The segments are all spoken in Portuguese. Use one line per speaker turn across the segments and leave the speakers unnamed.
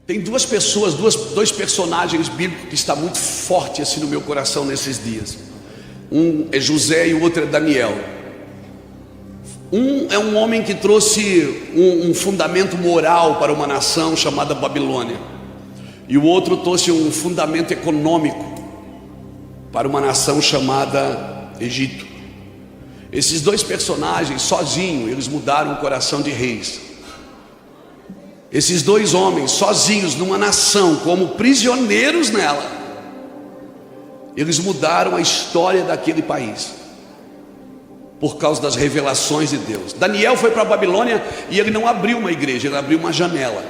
Tem duas pessoas, dois personagens bíblicos que está muito forte assim no meu coração nesses dias. Um é José e o outro é Daniel. Um é um homem que trouxe um fundamento moral para uma nação chamada Babilônia, e o outro trouxe um fundamento econômico para uma nação chamada Egito. Esses dois personagens sozinhos, eles mudaram o coração de reis. Esses dois homens sozinhos numa nação, como prisioneiros nela, eles mudaram a história daquele país, por causa das revelações de Deus. Daniel foi para a Babilônia e ele não abriu uma igreja, ele abriu uma janela.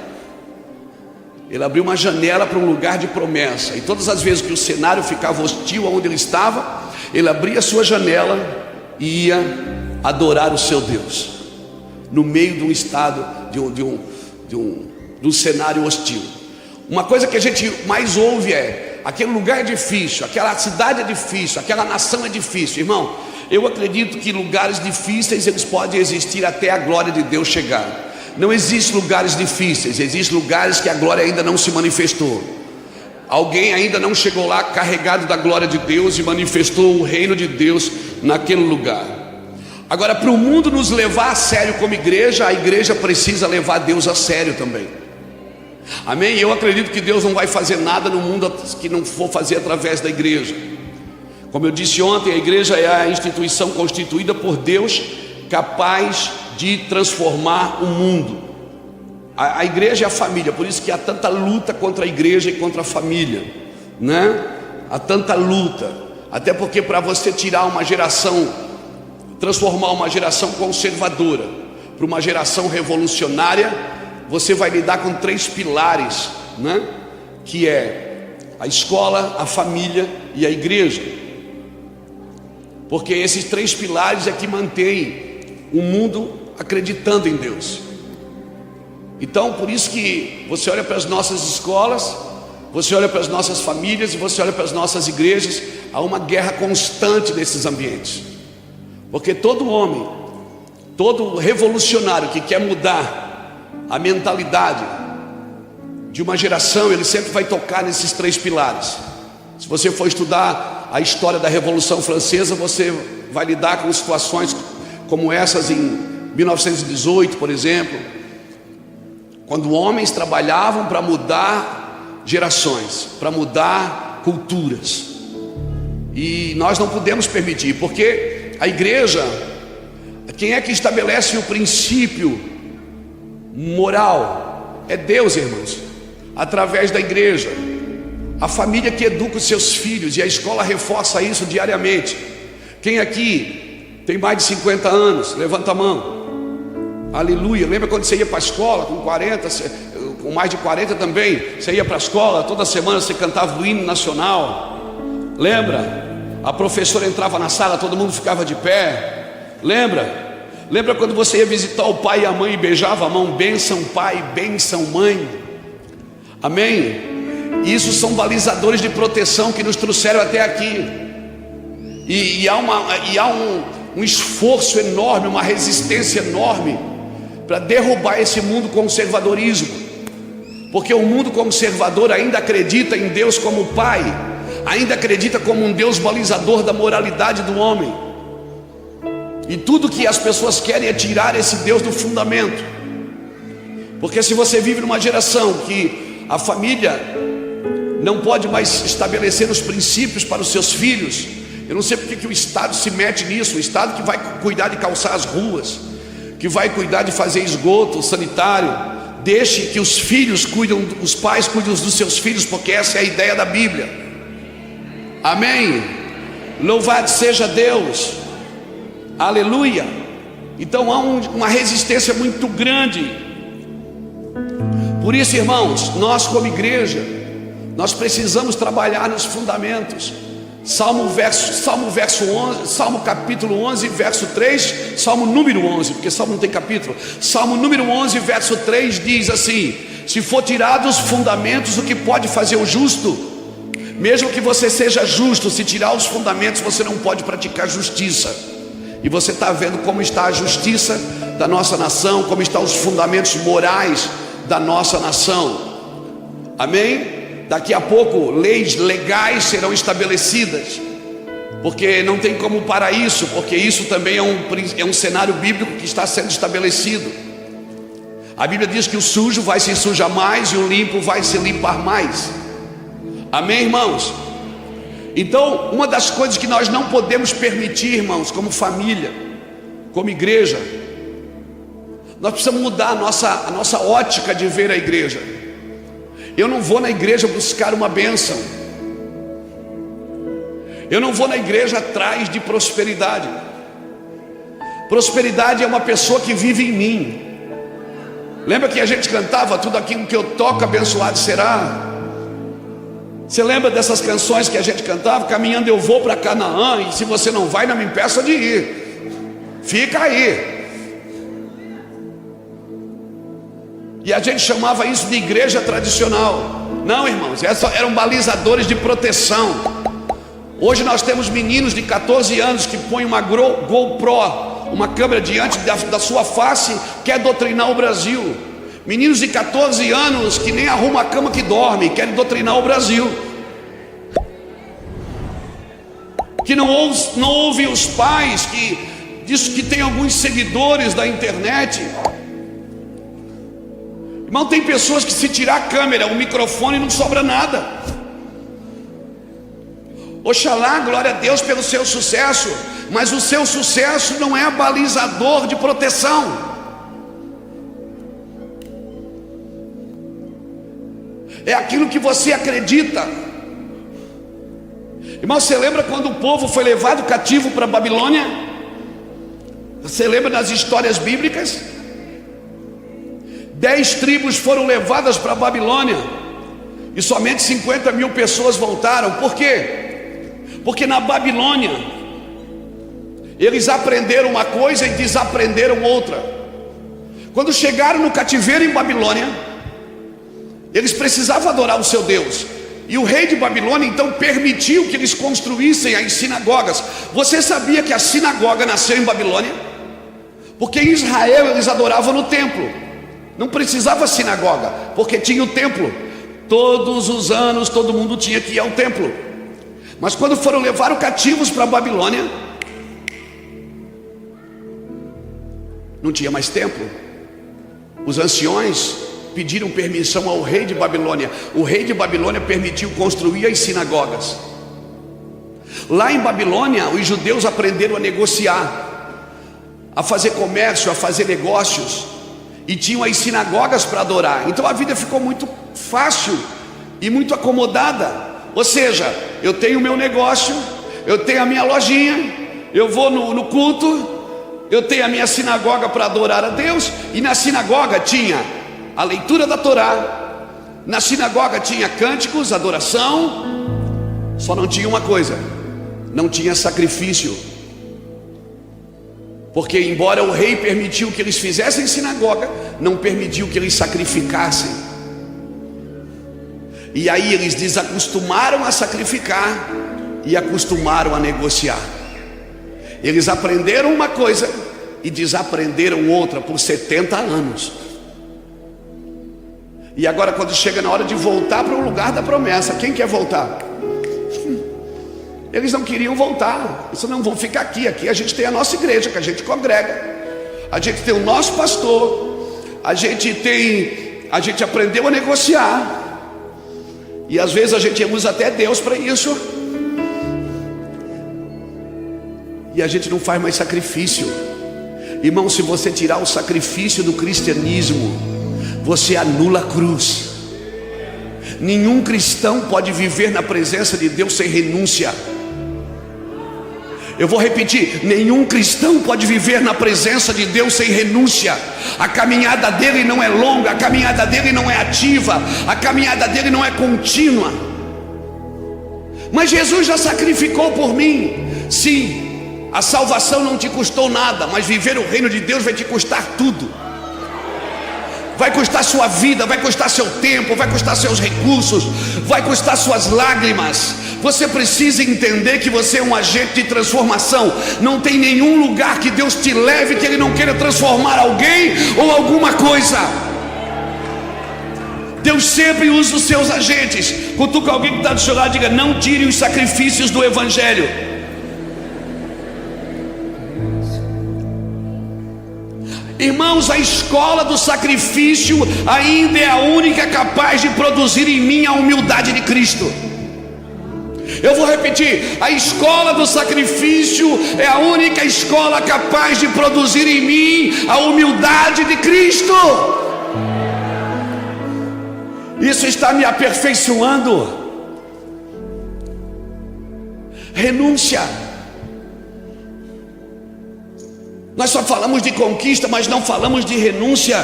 Ele abriu uma janela para um lugar de promessa. E todas as vezes que o cenário ficava hostil aonde ele estava, ele abria a sua janela e ia adorar o seu Deus, no meio de um estado, de um cenário hostil. Uma coisa que a gente mais ouve é: aquele lugar é difícil, aquela cidade é difícil, aquela nação é difícil. Irmão, eu acredito que lugares difíceis eles podem existir até a glória de Deus chegar. Não existem lugares difíceis, existem lugares que a glória ainda não se manifestou. Alguém ainda não chegou lá carregado da glória de Deus e manifestou o reino de Deus naquele lugar. Agora, para o mundo nos levar a sério como igreja, a igreja precisa levar Deus a sério também. Amém? Eu acredito que Deus não vai fazer nada no mundo que não for fazer através da igreja. Como eu disse ontem, a igreja é a instituição constituída por Deus, capaz de transformar o mundo. A igreja é a família, por isso que há tanta luta contra a igreja e contra a família, né? Há tanta luta, até porque para você tirar uma geração, transformar uma geração conservadora para uma geração revolucionária, você vai lidar com 3 pilares, né? Que é a escola, a família e a igreja. Porque esses 3 pilares é que mantêm o mundo acreditando em Deus. Então, por isso que você olha para as nossas escolas, você olha para as nossas famílias e você olha para as nossas igrejas, há uma guerra constante nesses ambientes. Porque todo homem, todo revolucionário que quer mudar a mentalidade de uma geração, ele sempre vai tocar nesses 3 pilares. Se você for estudar a história da Revolução Francesa, você vai lidar com situações como essas em 1918, por exemplo, quando homens trabalhavam para mudar gerações, para mudar culturas. E nós não podemos permitir, porque a igreja, quem é que estabelece o princípio moral? É Deus, irmãos, através da igreja. A família que educa os seus filhos, e a escola reforça isso diariamente. Quem aqui tem mais de 50 anos? Levanta a mão. Aleluia. Lembra quando você ia para a escola com 40, com mais de 40 também? Você ia para a escola, toda semana você cantava o hino nacional. Lembra? A professora entrava na sala, todo mundo ficava de pé. Lembra? Lembra quando você ia visitar o pai e a mãe e beijava a mão? Bênção pai, bênção mãe. Amém? Isso são balizadores de proteção que nos trouxeram até aqui. E há um esforço enorme, uma resistência enorme para derrubar esse mundo conservadorismo, porque o mundo conservador ainda acredita em Deus como Pai, ainda acredita como um Deus balizador da moralidade do homem, e tudo que as pessoas querem é tirar esse Deus do fundamento. Porque se você vive numa geração que a família não pode mais estabelecer os princípios para os seus filhos, eu não sei porque que o Estado se mete nisso. O Estado que vai cuidar de calçar as ruas, que vai cuidar de fazer esgoto sanitário. Deixe que os filhos cuidem, os pais cuidem dos seus filhos, porque essa é a ideia da Bíblia. Amém? Louvado seja Deus. Aleluia. Então há uma resistência muito grande. Por isso, irmãos, nós como igreja, nós precisamos trabalhar nos fundamentos. Salmo capítulo 11, verso 3, Salmo número 11, porque Salmo não tem capítulo. Salmo número 11, verso 3 diz assim: se for tirado os fundamentos, o que pode fazer o justo? Mesmo que você seja justo, se tirar os fundamentos, você não pode praticar justiça. E você está vendo como está a justiça da nossa nação, como estão os fundamentos morais da nossa nação. Amém? Daqui a pouco leis legais serão estabelecidas, porque não tem como parar isso, porque isso também é um cenário bíblico que está sendo estabelecido. A Bíblia diz que o sujo vai se sujar mais e o limpo vai se limpar mais. Amém, irmãos? Então, uma das coisas que nós não podemos permitir, irmãos, como família, como igreja, nós precisamos mudar a nossa ótica de ver a igreja. Eu não vou na igreja buscar uma bênção, eu não vou na igreja atrás de prosperidade. Prosperidade é uma pessoa que vive em mim. Lembra que a gente cantava: tudo aquilo que eu toco abençoado será? Você lembra dessas canções que a gente cantava? Caminhando eu vou para Canaã, e se você não vai, não me impeça de ir. Fica aí. E a gente chamava isso de igreja tradicional. Não, irmãos, eram balizadores de proteção. Hoje nós temos meninos de 14 anos que põem uma GoPro, uma câmera diante da sua face, quer doutrinar o Brasil. Meninos de 14 anos que nem arrumam a cama que dorme, querem doutrinar o Brasil. Que não ouvem os pais, que diz que tem alguns seguidores da internet. Irmão, tem pessoas que se tirar a câmera, o microfone, não sobra nada. Oxalá, glória a Deus pelo seu sucesso, mas o seu sucesso não é balizador de proteção. É aquilo que você acredita. Irmão, você lembra quando o povo foi levado cativo para a Babilônia? Você lembra das histórias bíblicas? 10 tribos foram levadas para a Babilônia e somente 50 mil pessoas voltaram. Por quê? Porque na Babilônia eles aprenderam uma coisa e desaprenderam outra. Quando chegaram no cativeiro em Babilônia, eles precisavam adorar o seu Deus, e o rei de Babilônia então permitiu que eles construíssem as sinagogas. Você sabia que a sinagoga nasceu em Babilônia? Porque em Israel eles adoravam no templo, não precisava sinagoga, porque tinha o templo. Todos os anos todo mundo tinha que ir ao templo. Mas quando foram levar os cativos para a Babilônia, não tinha mais templo. Os anciões pediram permissão ao rei de Babilônia. O rei de Babilônia permitiu construir as sinagogas. Lá em Babilônia, os judeus aprenderam a negociar, a fazer comércio, a fazer negócios, e tinham as sinagogas para adorar. Então a vida ficou muito fácil e muito acomodada. Ou seja, eu tenho o meu negócio, eu tenho a minha lojinha, eu vou no culto, eu tenho a minha sinagoga para adorar a Deus. E na sinagoga tinha a leitura da Torá, na sinagoga tinha cânticos, adoração. Só não tinha uma coisa: não tinha sacrifício. Porque embora o rei permitiu que eles fizessem sinagoga, não permitiu que eles sacrificassem. E aí eles desacostumaram a sacrificar e acostumaram a negociar. Eles aprenderam uma coisa e desaprenderam outra por 70 anos. E agora, quando chega na hora de voltar para o lugar da promessa, quem quer voltar? Eles não queriam voltar. Eles não vão ficar aqui. Aqui a gente tem a nossa igreja, que a gente congrega, a gente tem o nosso pastor, a gente aprendeu a negociar, e às vezes a gente usa até Deus para isso, e a gente não faz mais sacrifício. Irmão, se você tirar o sacrifício do cristianismo, você anula a cruz. Nenhum cristão pode viver na presença de Deus sem renúncia. Eu vou repetir: nenhum cristão pode viver na presença de Deus sem renúncia. A caminhada dele não é longa, a caminhada dele não é ativa, a caminhada dele não é contínua. Mas Jesus já sacrificou por mim. Sim, a salvação não te custou nada, mas viver o reino de Deus vai te custar tudo. Vai custar sua vida, vai custar seu tempo, vai custar seus recursos, vai custar suas lágrimas. Você precisa entender que você é um agente de transformação. Não tem nenhum lugar que Deus te leve que Ele não queira transformar alguém ou alguma coisa. Deus sempre usa os seus agentes. Cutuca alguém que está do seu lado e diga: não tire os sacrifícios do Evangelho. Irmãos, a escola do sacrifício ainda é a única capaz de produzir em mim a humildade de Cristo. Eu vou repetir: a escola do sacrifício é a única escola capaz de produzir em mim a humildade de Cristo. Isso está me aperfeiçoando. Renúncia. Nós só falamos de conquista, mas não falamos de renúncia.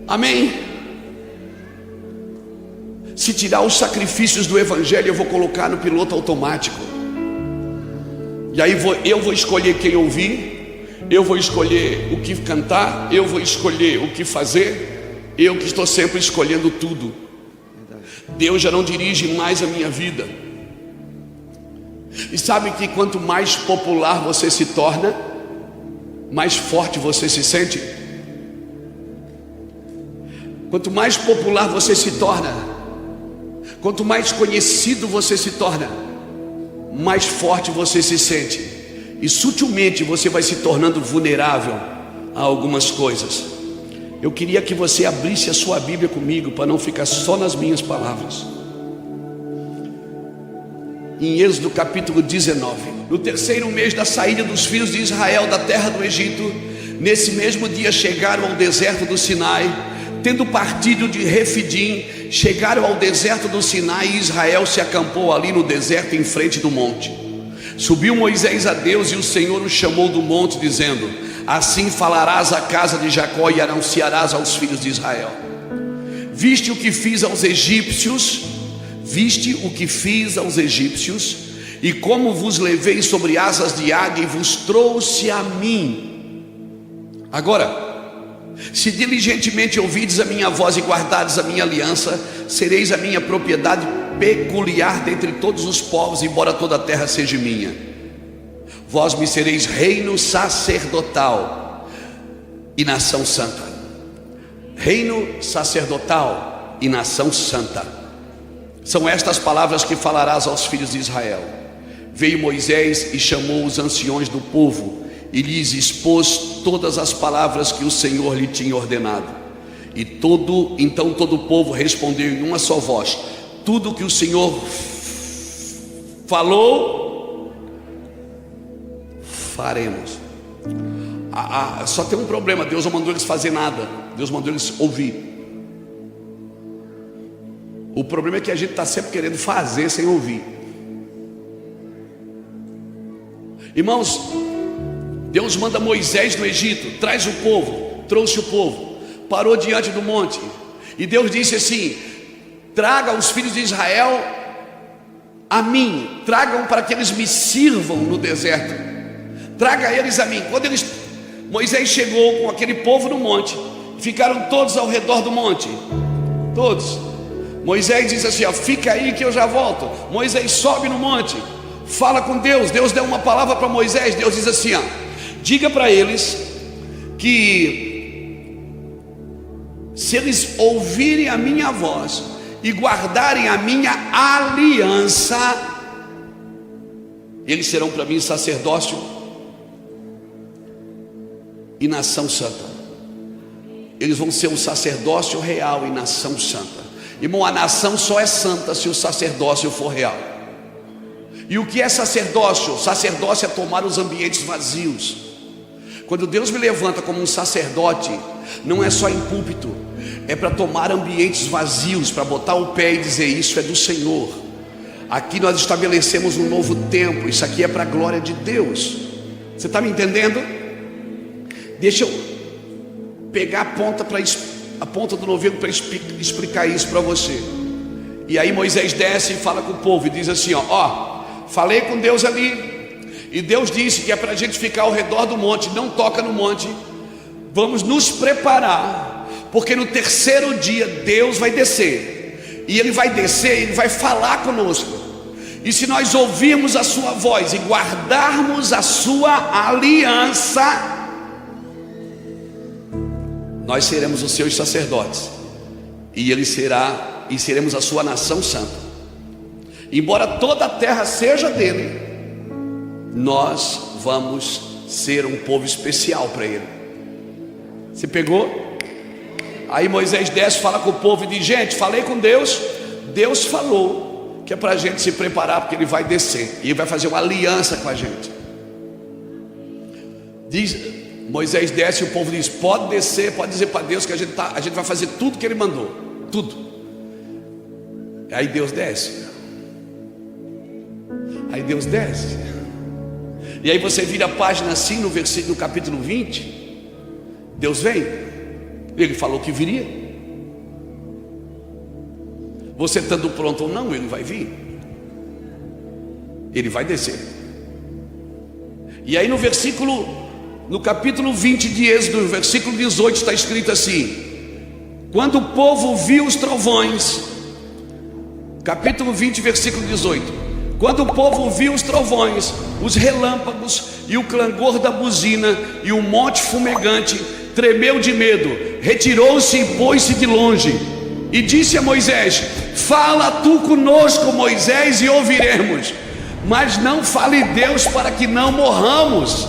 Amém? Se tirar os sacrifícios do Evangelho, eu vou colocar no piloto automático. E aí eu vou escolher quem ouvir, eu vou escolher o que cantar, eu vou escolher o que fazer. Eu que estou sempre escolhendo tudo. Deus já não dirige mais a minha vida. E sabe que quanto mais popular você se torna, mais forte você se sente. Quanto mais popular você se torna, quanto mais conhecido você se torna, mais forte você se sente. E sutilmente você vai se tornando vulnerável a algumas coisas. Eu queria que você abrisse a sua Bíblia comigo, para não ficar só nas minhas palavras. Em Êxodo capítulo 19, no terceiro mês da saída dos filhos de Israel da terra do Egito, nesse mesmo dia chegaram ao deserto do Sinai. Tendo partido de Refidim, chegaram ao deserto do Sinai, e Israel se acampou ali no deserto em frente do monte. Subiu Moisés a Deus, e o Senhor o chamou do monte, dizendo: assim falarás à casa de Jacó e anunciarás aos filhos de Israel: viste o que fiz aos egípcios, e como vos levei sobre asas de águia e vos trouxe a mim. Agora, se diligentemente ouvides a minha voz e guardares a minha aliança, sereis a minha propriedade peculiar dentre todos os povos, embora toda a terra seja minha. Vós me sereis reino sacerdotal e nação santa. Reino sacerdotal e nação santa. São estas palavras que falarás aos filhos de Israel. Veio Moisés e chamou os anciões do povo e lhes expôs todas as palavras que o Senhor lhe tinha ordenado. Então todo o povo respondeu em uma só voz: tudo que o Senhor falou, faremos. Só tem um problema: Deus não mandou eles fazer nada, Deus mandou eles ouvir. O problema é que a gente está sempre querendo fazer sem ouvir. Irmãos, Deus manda Moisés no Egito, traz o povo, trouxe o povo, parou diante do monte, e Deus disse assim: traga os filhos de Israel a mim, tragam para que eles me sirvam no deserto, traga eles a mim. Quando Moisés chegou com aquele povo no monte, ficaram todos ao redor do monte, todos. Moisés diz assim: ó, fica aí que eu já volto. Moisés sobe no monte, fala com Deus. Deus deu uma palavra para Moisés. Deus diz assim: ó, diga para eles que se eles ouvirem a minha voz e guardarem a minha aliança, eles serão para mim sacerdócio e nação santa. Eles vão ser um sacerdócio real e nação santa. Irmão, a nação só é santa se o sacerdócio for real. E o que é sacerdócio? Sacerdócio é tomar os ambientes vazios. Quando Deus me levanta como um sacerdote, não é só em púlpito, é para tomar ambientes vazios, para botar o pé e dizer: isso é do Senhor. Aqui nós estabelecemos um novo tempo, isso aqui é para a glória de Deus. Você está me entendendo? Deixa eu pegar a ponta do novelo para explicar isso para você. E aí Moisés desce e fala com o povo e diz assim: ó, falei com Deus ali, e Deus disse que é para a gente ficar ao redor do monte, não toca no monte. Vamos nos preparar, porque no terceiro dia Deus vai descer, e Ele vai descer, Ele vai falar conosco. E se nós ouvirmos a sua voz e guardarmos a sua aliança, nós seremos os seus sacerdotes e seremos a sua nação santa. Embora toda a terra seja dele, nós vamos ser um povo especial para ele. Você pegou? Aí Moisés desce, fala com o povo e diz: gente, falei com Deus. Deus falou que é para a gente se preparar, porque ele vai descer e ele vai fazer uma aliança com a gente. Moisés desce e o povo diz: pode descer, pode dizer para Deus que a gente vai fazer tudo que ele mandou, tudo. Aí Deus desce. E aí você vira a página assim no capítulo 20. Deus vem. Ele falou que viria. Você estando pronto ou não, ele vai vir. Ele vai descer. E aí no capítulo 20 de Êxodo, no versículo 18, está escrito assim: quando o povo viu os trovões, capítulo 20, versículo 18: quando o povo viu os trovões, os relâmpagos e o clangor da buzina e o monte fumegante, tremeu de medo, retirou-se e pôs-se de longe, e disse a Moisés: fala tu conosco, Moisés, e ouviremos, mas não fale Deus, para que não morramos.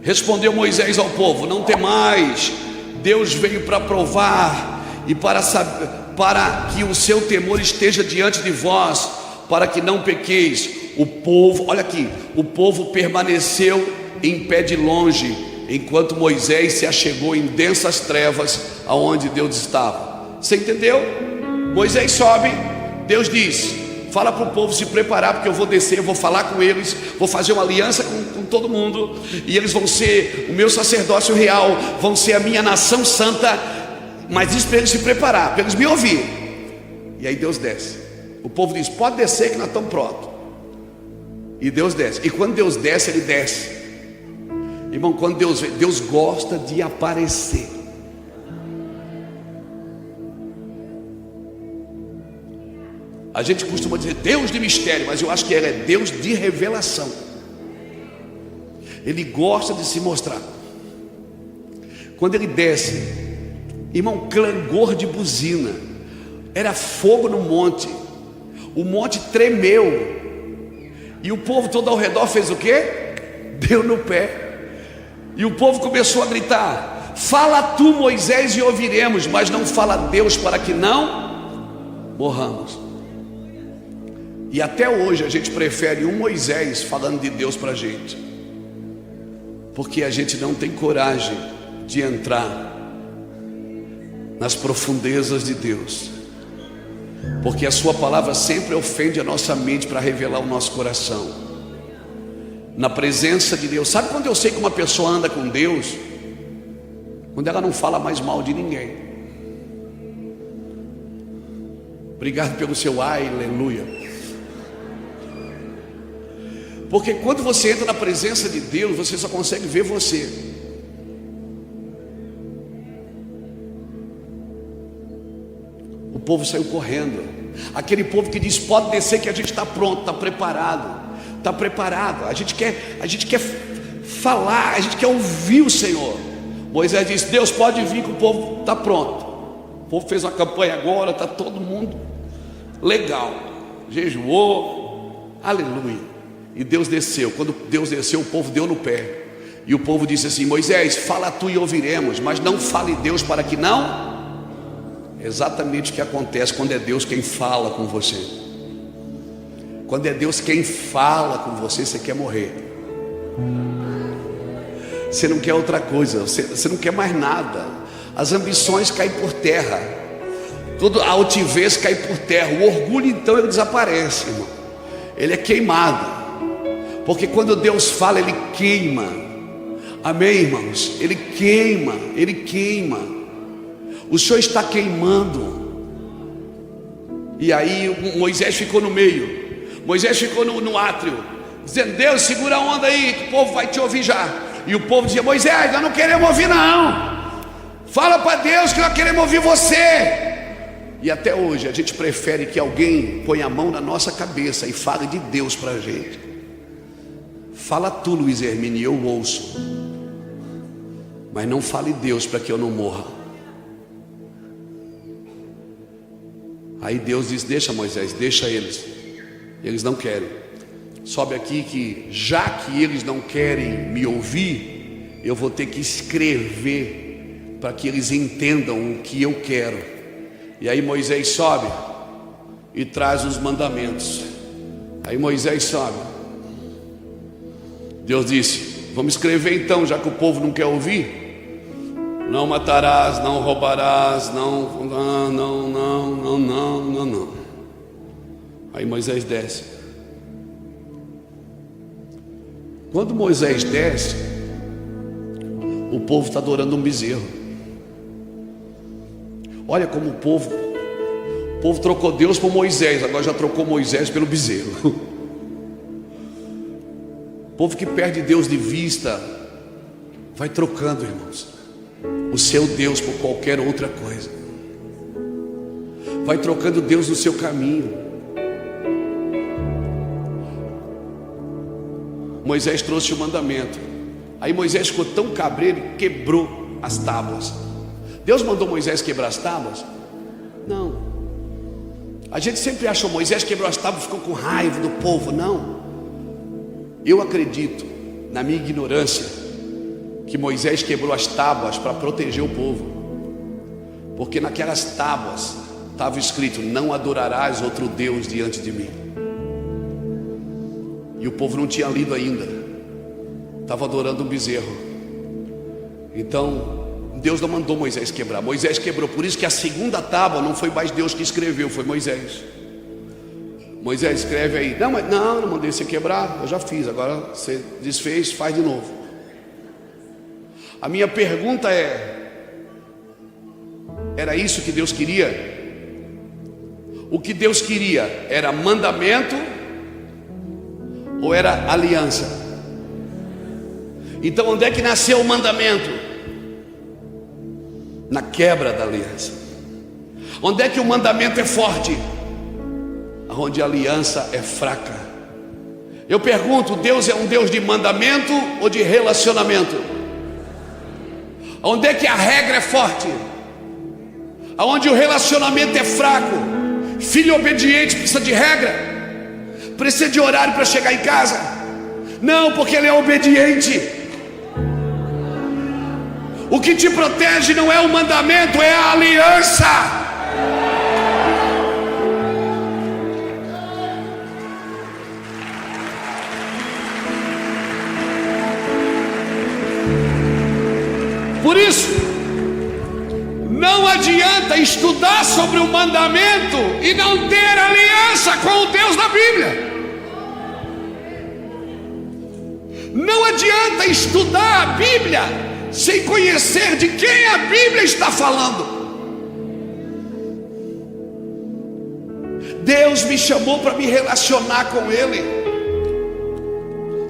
Respondeu Moisés ao povo: não temais, Deus veio para provar e para que o seu temor esteja diante de vós, para que não pequeis. O povo, olha aqui, o povo permaneceu em pé de longe, enquanto Moisés se achegou em densas trevas aonde Deus estava. Você entendeu? Moisés sobe, Deus diz: fala para o povo se preparar, porque eu vou descer, eu vou falar com eles, vou fazer uma aliança com todo mundo, e eles vão ser o meu sacerdócio real, vão ser a minha nação santa. Mas isso para eles se preparar, para eles me ouvir. E aí Deus desce. O povo diz: pode descer que nós estamos prontos. E Deus desce. E quando Deus desce, ele desce. Irmão, quando Deus vem, Deus gosta de aparecer. A gente costuma dizer Deus de mistério, mas eu acho que ele é Deus de revelação. Ele gosta de se mostrar. Quando ele desce, irmão, clangor de buzina, era fogo no monte, o monte tremeu, e o povo todo ao redor fez o quê? Deu no pé, e o povo começou a gritar: fala tu, Moisés, e ouviremos, mas não fala Deus, para que não morramos. E até hoje a gente prefere um Moisés falando de Deus para a gente, porque a gente não tem coragem de entrar nas profundezas de Deus, porque a sua palavra sempre ofende a nossa mente para revelar o nosso coração. Na presença de Deus, sabe quando eu sei que uma pessoa anda com Deus? Quando ela não fala mais mal de ninguém. Obrigado pelo seu aleluia. Porque quando você entra na presença de Deus, você só consegue ver você. O povo saiu correndo. Aquele povo que diz: pode descer que a gente está pronto, está preparado. Está preparado. A gente quer falar, a gente quer ouvir o Senhor. Moisés disse: Deus, pode vir que o povo está pronto. O povo fez uma campanha agora, está todo mundo legal, jejuou, aleluia. E Deus desceu. Quando Deus desceu, o povo deu no pé. E o povo disse assim: Moisés, fala tu e ouviremos, mas não fale Deus, para que não. Exatamente o que acontece quando é Deus quem fala com você. Quando é Deus quem fala com você, você quer morrer. Você não quer outra coisa, você não quer mais nada. As ambições caem por terra, toda a altivez cai por terra. O orgulho então ele desaparece, irmão. Ele é queimado. Porque quando Deus fala, ele queima. Amém, irmãos? Ele queima, ele queima. O Senhor está queimando. E aí Moisés ficou no meio. Moisés ficou no átrio, dizendo: Deus, segura a onda aí, que o povo vai te ouvir já. E o povo dizia: Moisés, nós não queremos ouvir não. Fala para Deus que nós queremos ouvir você. E até hoje a gente prefere que alguém ponha a mão na nossa cabeça e fale de Deus para a gente. Fala tu, Luiz Hermínio, e eu ouço. Mas não fale Deus para que eu não morra. Aí Deus diz: deixa, Moisés, deixa eles. Eles não querem. Sobe aqui que já que eles não querem me ouvir, eu vou ter que escrever para que eles entendam o que eu quero. E aí Moisés sobe e traz os mandamentos. Aí Moisés sobe. Deus disse: vamos escrever então, já que o povo não quer ouvir. Não matarás, não roubarás, não. Aí Moisés desce. Quando Moisés desce, o povo está adorando um bezerro. Olha como o povo trocou Deus por Moisés, agora já trocou Moisés pelo bezerro. O povo que perde Deus de vista vai trocando, irmãos, o seu Deus por qualquer outra coisa. Vai trocando Deus no seu caminho. Moisés trouxe o mandamento. Aí Moisés ficou tão cabreiro e quebrou as tábuas. Deus mandou Moisés quebrar as tábuas? Não. A gente sempre acha que Moisés quebrou as tábuas e ficou com raiva do povo. Não. Eu acredito, na minha ignorância, que Moisés quebrou as tábuas para proteger o povo. Porque naquelas tábuas estava escrito: não adorarás outro Deus diante de mim. E o povo não tinha lido ainda, estava adorando um bezerro. Então Deus não mandou Moisés quebrar. Moisés quebrou. Por isso que a segunda tábua não foi mais Deus que escreveu, foi Moisés. Moisés, escreve aí. Não mandei você quebrar, eu já fiz. Agora você desfez, faz de novo. A minha pergunta era isso que Deus queria? O que Deus queria era mandamento ou era aliança? Então onde é que nasceu o mandamento? Na quebra da aliança. Onde é que o mandamento é forte? Onde a aliança é fraca. Eu pergunto: Deus é um Deus de mandamento ou de relacionamento? Onde é que a regra é forte? Aonde o relacionamento é fraco. Filho obediente precisa de regra? Precisa de horário para chegar em casa? Não, porque ele é obediente. O que te protege não é o mandamento, é a aliança. Por isso, não adianta estudar sobre o mandamento e não ter aliança com o Deus da Bíblia. Não adianta estudar a Bíblia sem conhecer de quem a Bíblia está falando. Deus me chamou para me relacionar com Ele,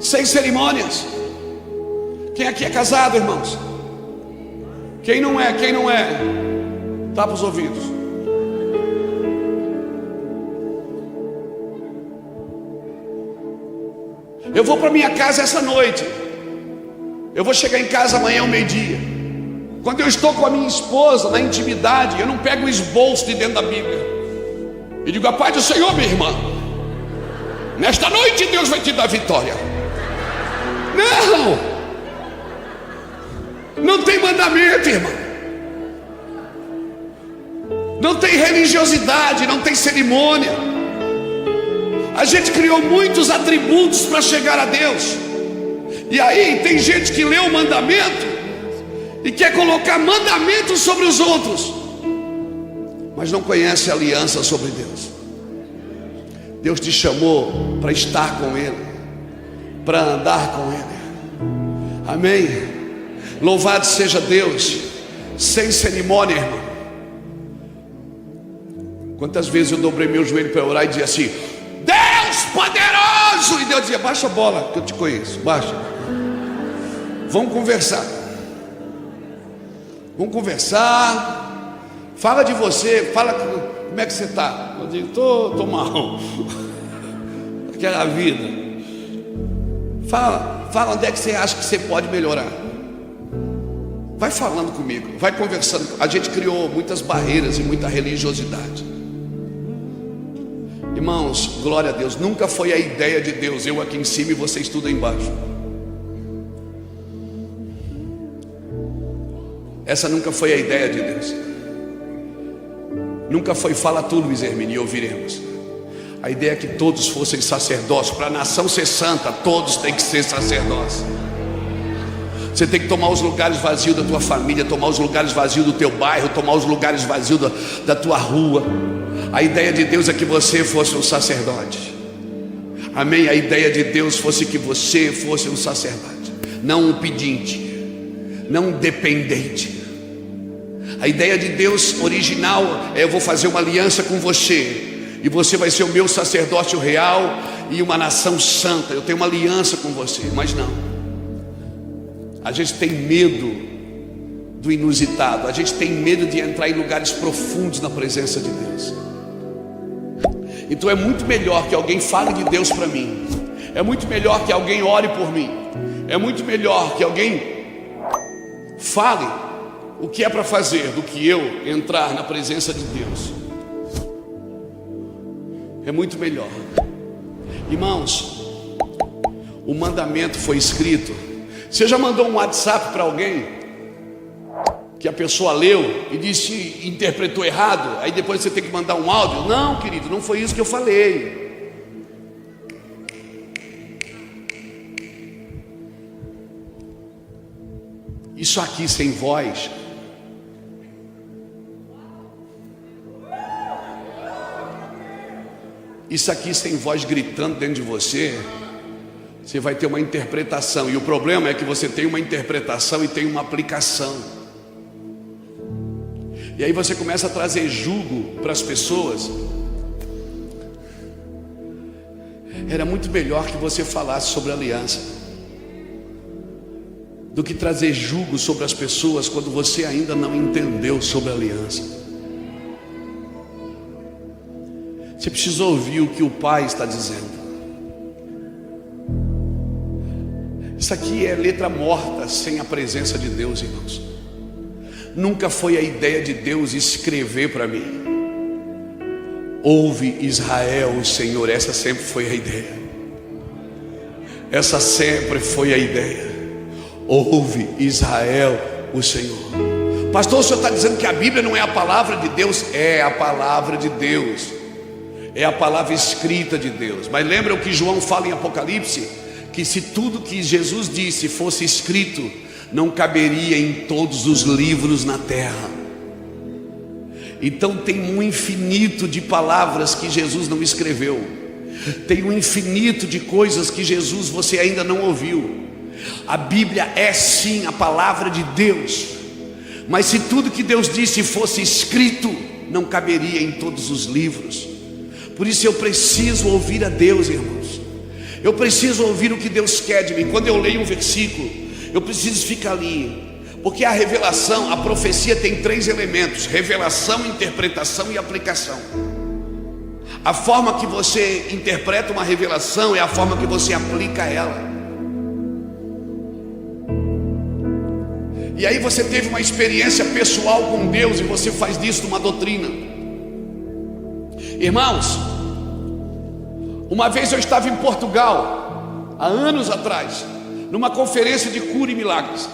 sem cerimônias. Quem aqui é casado, irmãos? Quem não é? Tapa os ouvidos. Eu vou para minha casa essa noite. Eu vou chegar em casa amanhã ao meio-dia. Quando eu estou com a minha esposa na intimidade, eu não pego o esboço de dentro da Bíblia e digo: a paz do Senhor, minha irmã, nesta noite Deus vai te dar vitória. Não tem mandamento, irmão. Não tem religiosidade, não tem cerimônia. A gente criou muitos atributos para chegar a Deus. E aí tem gente que lê o mandamento e quer colocar mandamentos sobre os outros, mas não conhece a aliança sobre Deus. Deus te chamou para estar com Ele, para andar com Ele. Amém? Louvado seja Deus. Sem cerimônia, irmão. Quantas vezes eu dobrei meu joelho para orar e dizia assim: Deus poderoso! E Deus dizia: baixa a bola, que eu te conheço, baixa. Vamos conversar. Vamos conversar. Fala de você, fala como é que você está. Eu digo: tô mal. Aquela vida. Fala onde é que você acha que você pode melhorar. Vai falando comigo, vai conversando. A gente criou muitas barreiras e muita religiosidade. Irmãos, glória a Deus. Nunca foi a ideia de Deus, eu aqui em cima e vocês tudo aí embaixo. Essa nunca foi a ideia de Deus. Nunca foi fala tu, Luiz Hermínio, e ouviremos. A ideia é que todos fossem sacerdotes. Para a nação ser santa, todos têm que ser sacerdotes. Você tem que tomar os lugares vazios da tua família, tomar os lugares vazios do teu bairro, tomar os lugares vazios da tua rua. A ideia de Deus é que você fosse um sacerdote. Amém? A ideia de Deus fosse que você fosse um sacerdote, não um pedinte, não um dependente. A ideia de Deus original é: eu vou fazer uma aliança com você, e você vai ser o meu sacerdócio real e uma nação santa. Eu tenho uma aliança com você. Mas não, a gente tem medo do inusitado, a gente tem medo de entrar em lugares profundos na presença de Deus. Então é muito melhor que alguém fale de Deus para mim, é muito melhor que alguém ore por mim, é muito melhor que alguém fale o que é para fazer do que eu entrar na presença de Deus. É muito melhor. Irmãos, o mandamento foi escrito. Você já mandou um WhatsApp para alguém que a pessoa leu e disse, interpretou errado, aí depois você tem que mandar um áudio? Não, querido, não foi isso que eu falei. Isso aqui sem voz, isso aqui sem voz gritando dentro de você, você vai ter uma interpretação. E o problema é que você tem uma interpretação e tem uma aplicação. E aí você começa a trazer jugo para as pessoas. Era muito melhor que você falasse sobre aliança do que trazer jugo sobre as pessoas quando você ainda não entendeu sobre aliança. Você precisa ouvir o que o Pai está dizendo. Isso aqui é letra morta sem a presença de Deus, irmãos. Nunca foi a ideia de Deus escrever para mim: ouve Israel, o Senhor. Essa sempre foi a ideia. Essa sempre foi a ideia. Ouve Israel, o Senhor. Pastor, o senhor está dizendo que a Bíblia não é a palavra de Deus? É a palavra de Deus, é a palavra escrita de Deus. Mas lembra o que João fala em Apocalipse? Que se tudo que Jesus disse fosse escrito, não caberia em todos os livros na terra. Então tem um infinito de palavras que Jesus não escreveu. Tem um infinito de coisas que Jesus você ainda não ouviu. A Bíblia é sim a palavra de Deus, mas se tudo que Deus disse fosse escrito, não caberia em todos os livros. Por isso eu preciso ouvir a Deus, irmãos. Eu preciso ouvir o que Deus quer de mim. Quando eu leio um versículo, eu preciso ficar ali, porque a revelação, a profecia tem 3 elementos: revelação, interpretação e aplicação. A forma que você interpreta uma revelação é a forma que você aplica ela. E aí você teve uma experiência pessoal com Deus e você faz disso uma doutrina. Irmãos, uma vez eu estava em Portugal, há anos atrás, numa conferência de cura e milagres.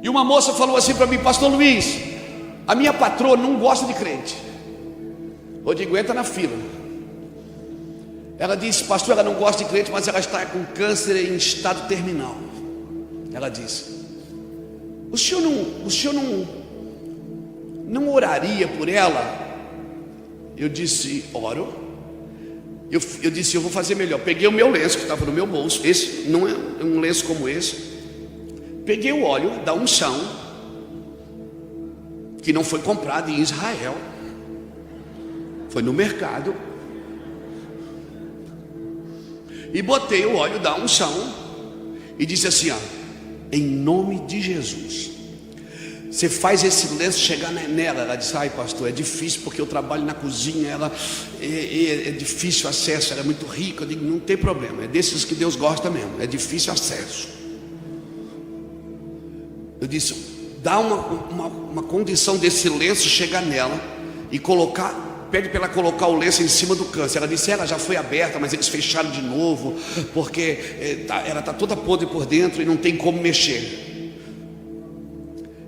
E uma moça falou assim para mim: pastor Luiz, a minha patroa não gosta de crente. Eu digo, entra na fila. Ela disse: pastor, ela não gosta de crente, mas ela está com câncer em estado terminal. Ela disse: o senhor não oraria por ela? Eu disse: oro. Eu disse: eu vou fazer melhor. Peguei o meu lenço que estava no meu bolso. Esse não é um lenço como esse. Peguei o óleo da unção, que não foi comprado em Israel, foi no mercado, e botei o óleo da unção e disse assim: ó, em nome de Jesus, você faz esse lenço chegar nela. Ela disse: ai pastor, é difícil porque eu trabalho na cozinha, ela é difícil o acesso, ela é muito rica. Eu digo: não tem problema, é desses que Deus gosta mesmo, é difícil acesso. Eu disse: dá uma condição desse lenço chegar nela e colocar pede para ela colocar o lenço em cima do câncer. Ela disse, ela já foi aberta, mas eles fecharam de novo, porque ela está toda podre por dentro e não tem como mexer.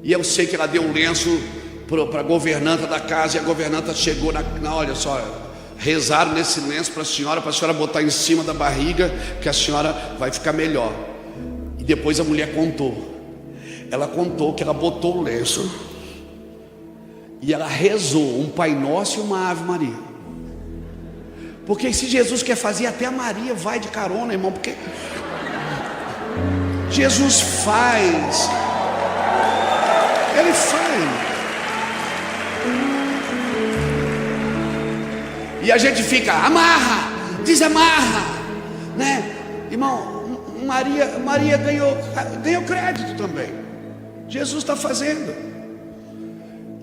E eu sei que ela deu o lenço para a governanta da casa, e a governanta chegou olha só, rezaram nesse lenço para a senhora botar em cima da barriga, que a senhora vai ficar melhor. E depois a mulher contou. Ela contou que ela botou o lenço e ela rezou um Pai Nosso e uma Ave Maria. Porque se Jesus quer fazer, até a Maria vai de carona, irmão. Porque Jesus faz. Ele faz. E a gente fica, amarra, desamarra, né? Irmão, Maria ganhou crédito também. Jesus está fazendo.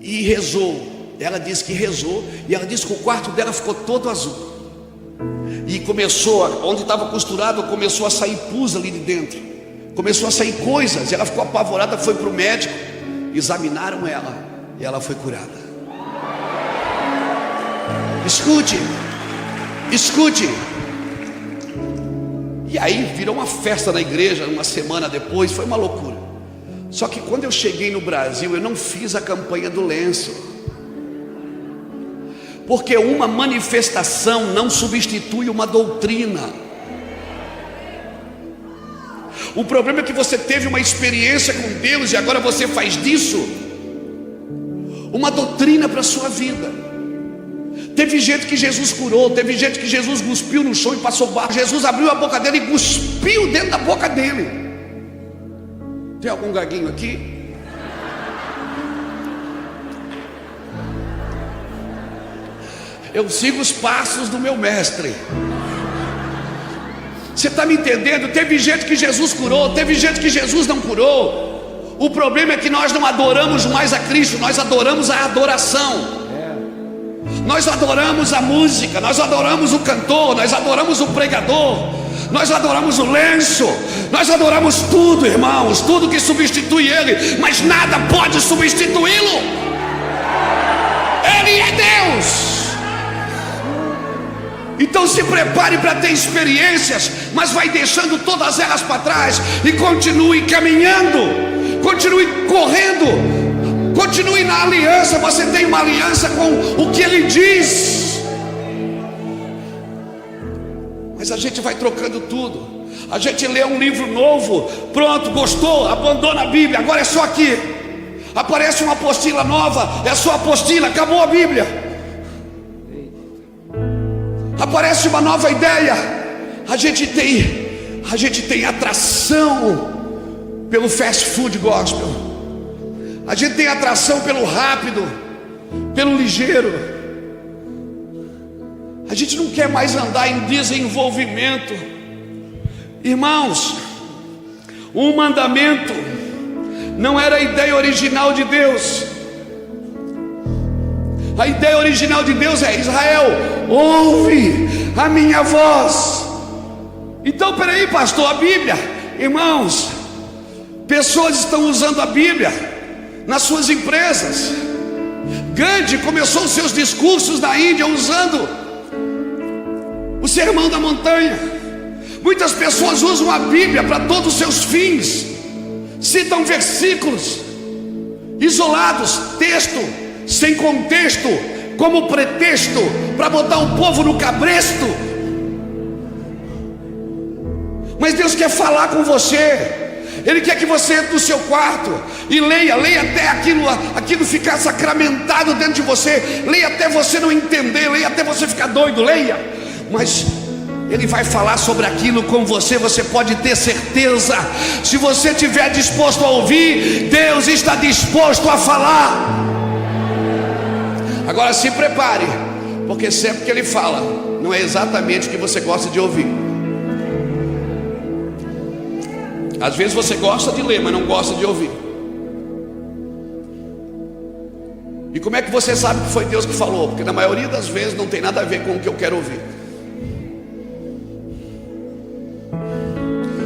E rezou. Ela disse que rezou. E ela disse que o quarto dela ficou todo azul. E começou, onde estava costurado, começou a sair pus ali de dentro. Começou a sair coisas. E ela ficou apavorada, foi para o médico. Examinaram ela. E ela foi curada. Escute. E aí virou uma festa na igreja. Uma semana depois, foi uma loucura. Só que quando eu cheguei no Brasil, eu não fiz a campanha do lenço, porque uma manifestação não substitui uma doutrina. O problema é que você teve uma experiência com Deus e agora você faz disso uma doutrina para a sua vida. Teve gente que Jesus curou, teve gente que Jesus cuspiu no chão e passou barro. Jesus abriu a boca dele e cuspiu dentro da boca dele. Tem algum gaguinho aqui? Eu sigo os passos do meu mestre. Você está me entendendo? Teve gente que Jesus curou, teve gente que Jesus não curou. O problema é que nós não adoramos mais a Cristo, nós adoramos a adoração. Nós adoramos a música, nós adoramos o cantor, nós adoramos o pregador, nós adoramos o lenço, nós adoramos tudo, irmãos, tudo que substitui Ele, mas nada pode substituí-lo. Ele é Deus. Então se prepare para ter experiências, mas vai deixando todas elas para trás e continue caminhando, continue correndo, continue na aliança. Você tem uma aliança com o que Ele diz. Mas a gente vai trocando tudo. A gente lê um livro novo, pronto, gostou, abandona a Bíblia, agora é só aqui. Aparece uma apostila nova, é só apostila, acabou a Bíblia. Aparece uma nova ideia, a gente tem atração pelo fast food gospel, a gente tem atração pelo rápido, pelo ligeiro. A gente não quer mais andar em desenvolvimento. Irmãos, um mandamento não era a ideia original de Deus. A ideia original de Deus é: Israel, ouve a minha voz. Então, peraí, pastor, a Bíblia, irmãos, pessoas estão usando a Bíblia nas suas empresas. Gandhi começou os seus discursos na Índia usando o Sermão da Montanha. Muitas pessoas usam a Bíblia para todos os seus fins, citam versículos isolados, texto sem contexto, como pretexto para botar o povo no cabresto. Mas Deus quer falar com você. Ele quer que você entre no seu quarto e leia até aquilo ficar sacramentado dentro de você. Leia até você não entender, leia até você ficar doido, leia. Mas Ele vai falar sobre aquilo com você, você pode ter certeza. Se você estiver disposto a ouvir, Deus está disposto a falar. Agora se prepare, porque sempre que Ele fala, não é exatamente o que você gosta de ouvir. Às vezes você gosta de ler, mas não gosta de ouvir. E como é que você sabe que foi Deus que falou? Porque na maioria das vezes não tem nada a ver com o que eu quero ouvir.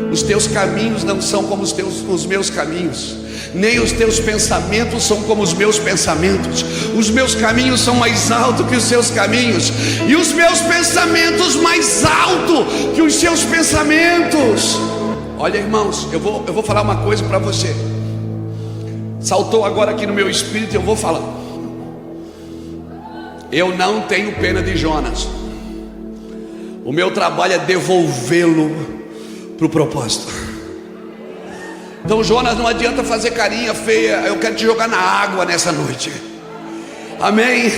O Os teus caminhos não são como os meus caminhos, nem os teus pensamentos são como os meus pensamentos. Os meus caminhos são mais altos que os seus caminhos, e os meus pensamentos mais altos que os seus pensamentos. Olha, irmãos, eu vou falar uma coisa para você. Saltou agora aqui no meu espírito e eu vou falar. Eu não tenho pena de Jonas. O meu trabalho é devolvê-lo para o propósito. Então, Jonas, não adianta fazer carinha feia. Eu quero te jogar na água nessa noite. Amém?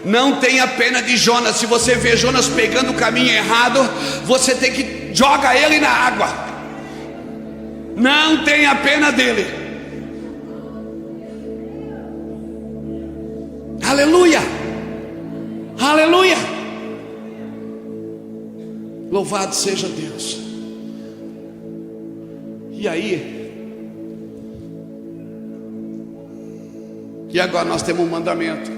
Não tenha pena de Jonas. Se você vê Jonas pegando o caminho errado, você tem que jogar ele na água. Não tenha pena dele. Aleluia, aleluia. Louvado seja Deus. E aí? E agora nós temos um mandamento.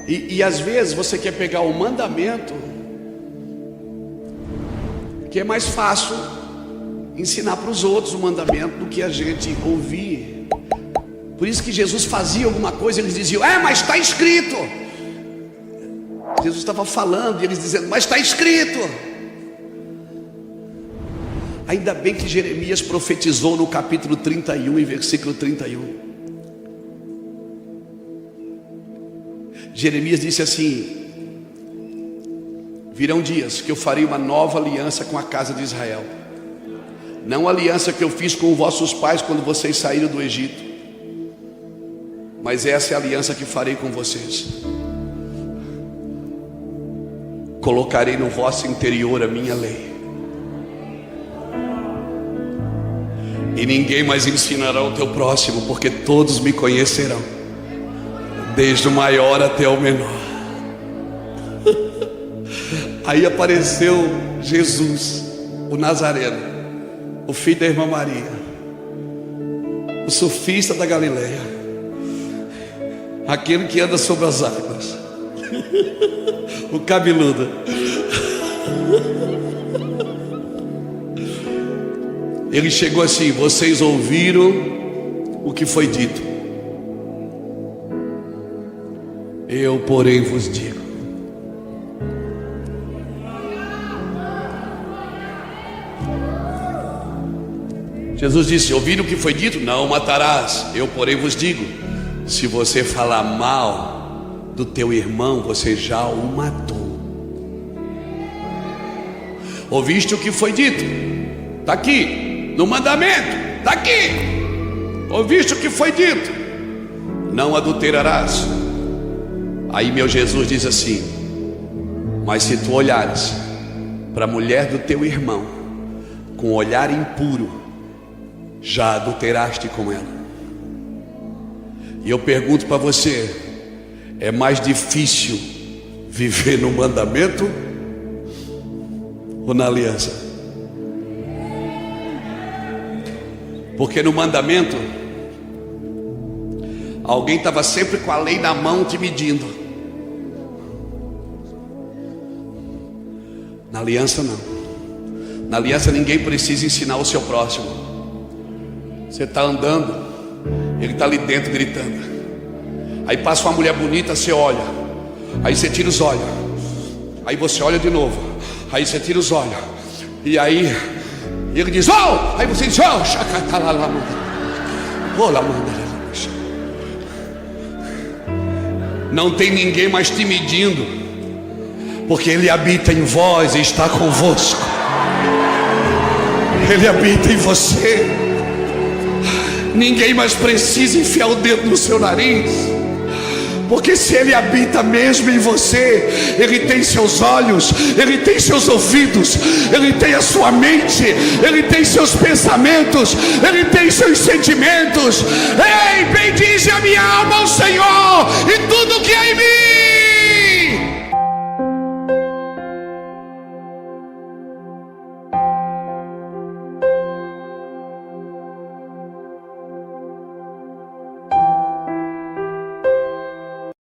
E às vezes você quer pegar o mandamento, que é mais fácil ensinar para os outros o mandamento do que a gente ouvir. Por isso que Jesus fazia alguma coisa, eles diziam: mas está escrito. Jesus estava falando e eles dizendo: mas está escrito. Ainda bem que Jeremias profetizou no capítulo 31 e versículo 31. Jeremias disse assim: virão dias que eu farei uma nova aliança com a casa de Israel, não a aliança que eu fiz com vossos pais quando vocês saíram do Egito, mas essa é a aliança que farei com vocês. Colocarei no vosso interior a minha lei, e ninguém mais ensinará o teu próximo, porque todos me conhecerão, desde o maior até o menor. Aí apareceu Jesus, o Nazareno, o filho da irmã Maria, o surfista da Galileia, aquele que anda sobre as águas, o cabeludo. Ele chegou assim: vocês ouviram o que foi dito, eu porém vos digo. Jesus disse: ouviram o que foi dito? Não matarás. Eu porém vos digo, se você falar mal do teu irmão, você já o matou. Ouviste o que foi dito? Está aqui, no mandamento, está aqui. Ouviste o que foi dito? Não adulterarás. Aí meu Jesus diz assim: mas se tu olhares para a mulher do teu irmão com olhar impuro, já adulteraste com ela. E eu pergunto para você: é mais difícil viver no mandamento ou na aliança? Porque no mandamento alguém estava sempre com a lei na mão te medindo. Na aliança não. Na aliança ninguém precisa ensinar o seu próximo. Você está andando, ele está ali dentro gritando. Aí passa uma mulher bonita, você olha, aí você tira os olhos, aí você olha de novo, aí você tira os olhos, e aí ele diz: oh! Aí você diz: oh, não tem ninguém mais te medindo, porque ele habita em vós e está convosco. Ele habita em você. Ninguém mais precisa enfiar o dedo no seu nariz, porque se ele habita mesmo em você, ele tem seus olhos, ele tem seus ouvidos, ele tem a sua mente, ele tem seus pensamentos, ele tem seus sentimentos. Ei, bendize a minha alma ao Senhor e tudo que é em mim.